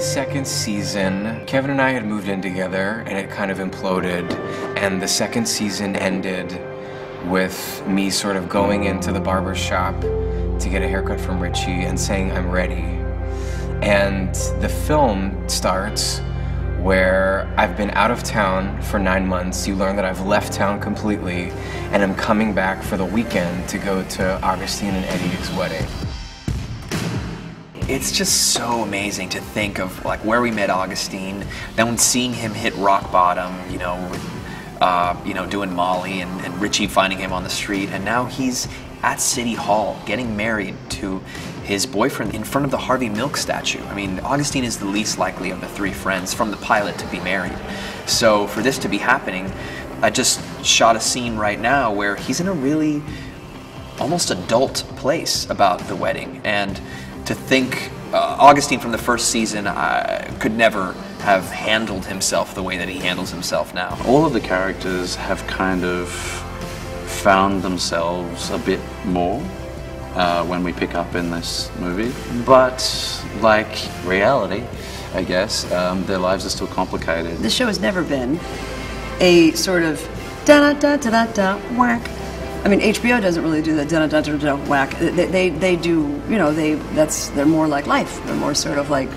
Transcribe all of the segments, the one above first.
the second season, Kevin and I had moved in together and it kind of imploded, and the second season ended with me sort of going into the barber shop to get a haircut from Richie and saying, I'm ready. And the film starts where I've been out of town for 9 months. You learn that I've left town completely and I'm coming back for the weekend to go to Augustine and Eddie's wedding. It's just so amazing to think of like where we met Augustine, then seeing him hit rock bottom, doing Molly and Richie finding him on the street, and now he's at City Hall getting married to his boyfriend in front of the Harvey Milk statue. I mean, Augustine is the least likely of the three friends from the pilot to be married. So for this to be happening, I just shot a scene right now where he's in a really almost adult place about the wedding. And to think Augustine from the first season could never have handled himself the way that he handles himself now. All of the characters have kind of found themselves a bit more when we pick up in this movie. But like reality, I guess, their lives are still complicated. This show has never been a sort of da-da-da-da-da-da whack. I mean, HBO doesn't really do the da-da-da-da-da whack. They do, they're more like life. They're more sort of like,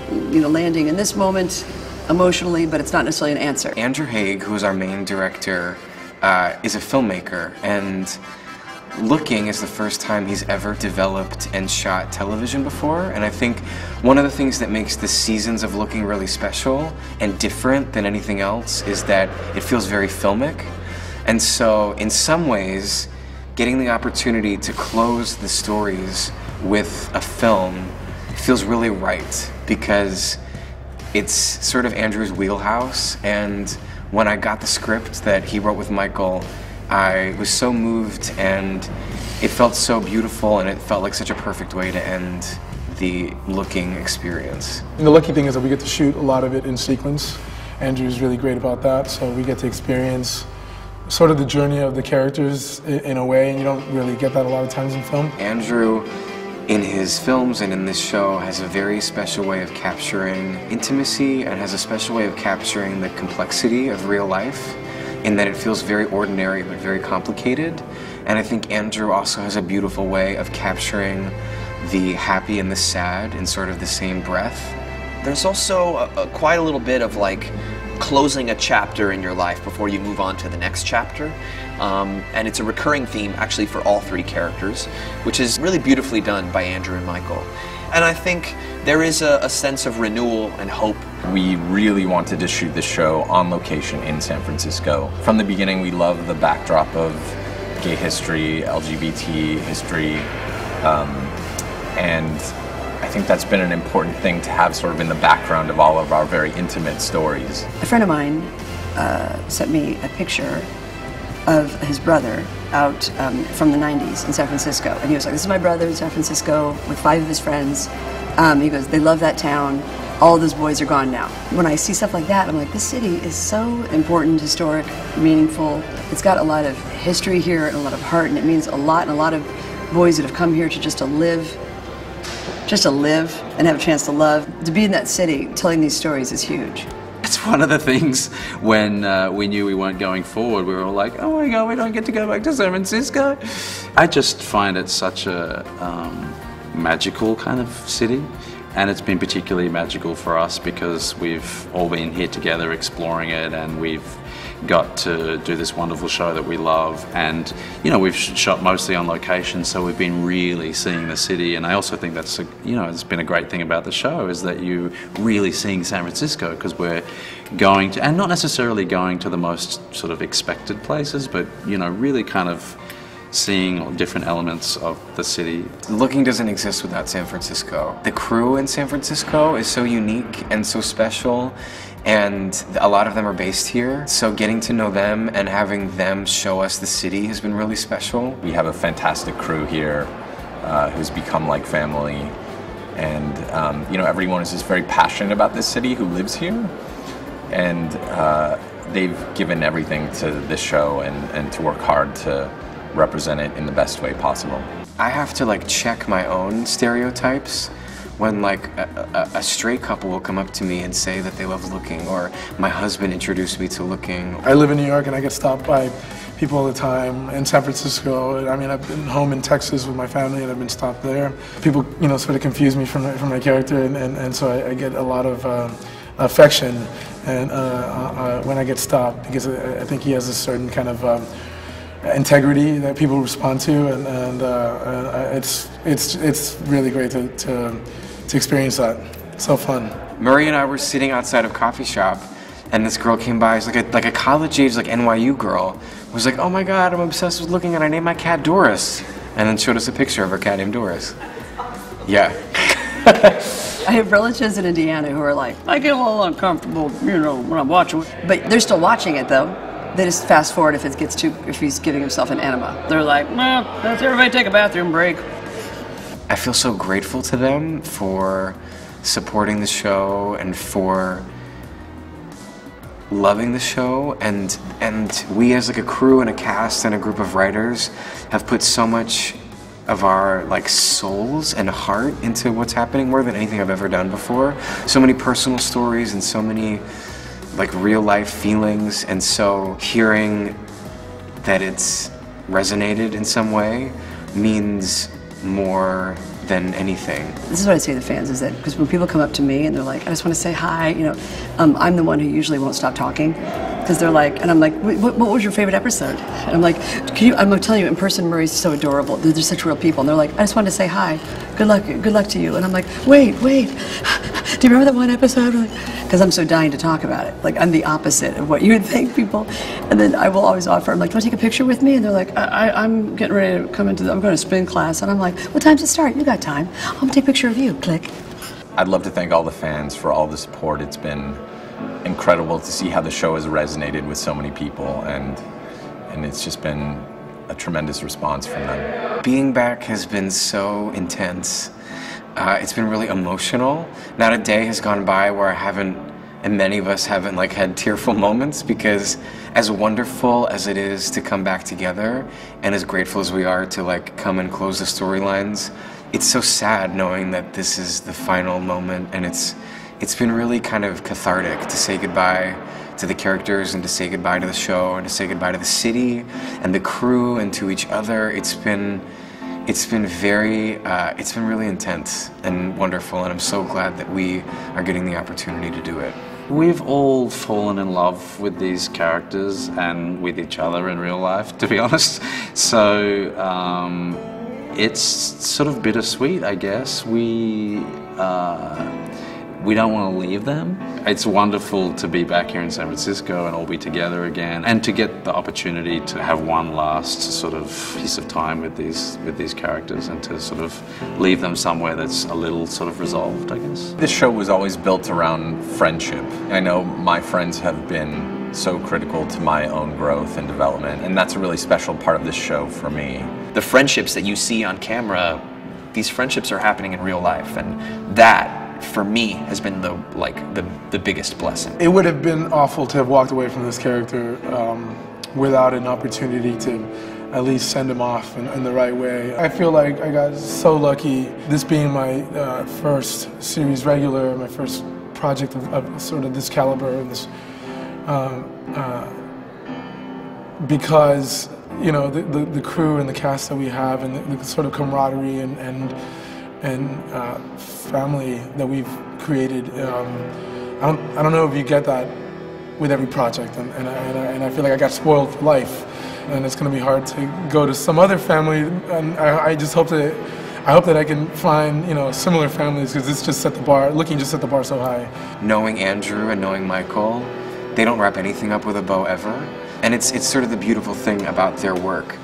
landing in this moment emotionally, but it's not necessarily an answer. Andrew Haig, who is our main director, is a filmmaker, and Looking is the first time he's ever developed and shot television before, and I think one of the things that makes the seasons of Looking really special and different than anything else is that it feels very filmic. And so, in some ways, getting the opportunity to close the stories with a film feels really right, because it's sort of Andrew's wheelhouse, and when I got the script that he wrote with Michael, I was so moved, and it felt so beautiful, and it felt like such a perfect way to end the Looking experience. And the lucky thing is that we get to shoot a lot of it in sequence. Andrew's really great about that, so we get to experience sort of the journey of the characters in a way, and you don't really get that a lot of times in film. Andrew, in his films and in this show, has a very special way of capturing intimacy and has a special way of capturing the complexity of real life, in that it feels very ordinary but very complicated. And I think Andrew also has a beautiful way of capturing the happy and the sad in sort of the same breath. There's also quite a little bit of like closing a chapter in your life before you move on to the next chapter. And it's a recurring theme actually for all three characters, which is really beautifully done by Andrew and Michael. And I think there is a sense of renewal and hope. We really wanted to shoot this show on location in San Francisco. From the beginning, we love the backdrop of gay history, LGBT history, and I think that's been an important thing to have sort of in the background of all of our very intimate stories. A friend of mine sent me a picture of his brother out from the 90s in San Francisco. And he was like, this is my brother in San Francisco with 5 of his friends. He goes, they love that town. All those boys are gone now. When I see stuff like that, I'm like, this city is so important, historic, meaningful. It's got a lot of history here and a lot of heart, and it means a lot. And a lot of boys that have come here to live and have a chance to love. To be in that city telling these stories is huge. It's one of the things when we knew we weren't going forward, we were all like, oh my God, we don't get to go back to San Francisco. I just find it such a magical kind of city. And it's been particularly magical for us because we've all been here together exploring it, and we've got to do this wonderful show that we love. And, we've shot mostly on location, so we've been really seeing the city. And I also think that's, it's been a great thing about the show is that you're really seeing San Francisco, because we're going to, and not necessarily going to the most sort of expected places, but, really kind of seeing different elements of the city. Looking doesn't exist without San Francisco. The crew in San Francisco is so unique and so special, and a lot of them are based here. So getting to know them and having them show us the city has been really special. We have a fantastic crew here who's become like family, and everyone is just very passionate about this city who lives here, and they've given everything to this show and to work hard to represent it in the best way possible. I have to check my own stereotypes when like a straight couple will come up to me and say that they love looking, or my husband introduced me to looking. I live in New York and I get stopped by people all the time. In San Francisco, I mean, I've been home in Texas with my family and I've been stopped there. People, you know, sort of confuse me from my character, and so I get a lot of affection and when I get stopped, because I think he has a certain kind of integrity that people respond to, and it's really great to experience that. So fun. Murray and I were sitting outside of a coffee shop, and this girl came by. It's like a college age, like NYU girl. Was like, oh my God, I'm obsessed with looking, and I named my cat Doris, and then showed us a picture of her cat named Doris. Yeah. I have relatives in Indiana who are like, I get a little uncomfortable, you know, when I'm watching it. But they're still watching it though. They just fast forward if he's giving himself an enema. They're like, well, let's everybody take a bathroom break. I feel so grateful to them for supporting the show and for loving the show, and we as like a crew and a cast and a group of writers have put so much of our like souls and heart into what's happening, more than anything I've ever done before. So many personal stories and so many like real life feelings, and so hearing that it's resonated in some way means more than anything. This is what I say to the fans, is that because when people come up to me and they're like, I just want to say hi, you know, I'm the one who usually won't stop talking, because they're like, and I'm like, what was your favorite episode? And I'm like, I'm gonna tell you, in person, Murray's so adorable. They're such real people, and they're like, I just wanted to say hi. Good luck to you. And I'm like, wait. Do you remember that one episode? Because I'm so dying to talk about it. Like, I'm the opposite of what you would think, people. And then I will always offer, I'm like, do you want to take a picture with me? And they're like, I'm getting ready to come I'm going to spin class. And I'm like, what time's it start? You got time. I'm going to take a picture of you. Click. I'd love to thank all the fans for all the support. It's been incredible to see how the show has resonated with so many people, and it's just been a tremendous response from them. Being back has been so intense. It's been really emotional. Not a day has gone by where I haven't, and many of us haven't, like had tearful moments, because as wonderful as it is to come back together, and as grateful as we are to like come and close the storylines, it's so sad knowing that this is the final moment, and it's been really kind of cathartic to say goodbye to the characters, and to say goodbye to the show, and to say goodbye to the city and the crew and to each other. It's been really intense and wonderful, and I'm so glad that we are getting the opportunity to do it. We've all fallen in love with these characters and with each other in real life, to be honest. So it's sort of bittersweet, I guess. We don't want to leave them. It's wonderful to be back here in San Francisco and all be together again, and to get the opportunity to have one last sort of piece of time with these characters, and to sort of leave them somewhere that's a little sort of resolved, I guess. This show was always built around friendship. I know my friends have been so critical to my own growth and development, and that's a really special part of this show for me. The friendships that you see on camera, these friendships are happening in real life, and that, for me, has been the biggest blessing. It would have been awful to have walked away from this character without an opportunity to at least send him off in the right way. I feel like I got so lucky, this being my first series regular, my first project of sort of this caliber, and this, because you know the crew and the cast that we have, and the sort of camaraderie and family that we've created. I don't know if you get that with every project, and I feel like I got spoiled for life, and it's going to be hard to go to some other family, and I just hope that I can find, you know, similar families, because it's just set the bar, just set the bar so high. Knowing Andrew and knowing Michael, they don't wrap anything up with a bow ever, and it's sort of the beautiful thing about their work.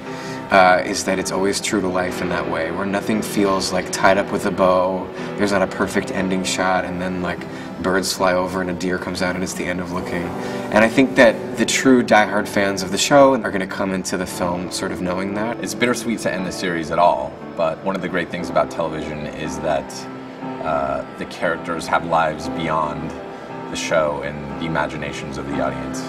Is that it's always true to life in that way, where nothing feels like tied up with a bow. There's not a perfect ending shot, and then like birds fly over and a deer comes out and it's the end of looking. And I think that the true diehard fans of the show are going to come into the film sort of knowing that. It's bittersweet to end the series at all, but one of the great things about television is that the characters have lives beyond the show and the imaginations of the audience.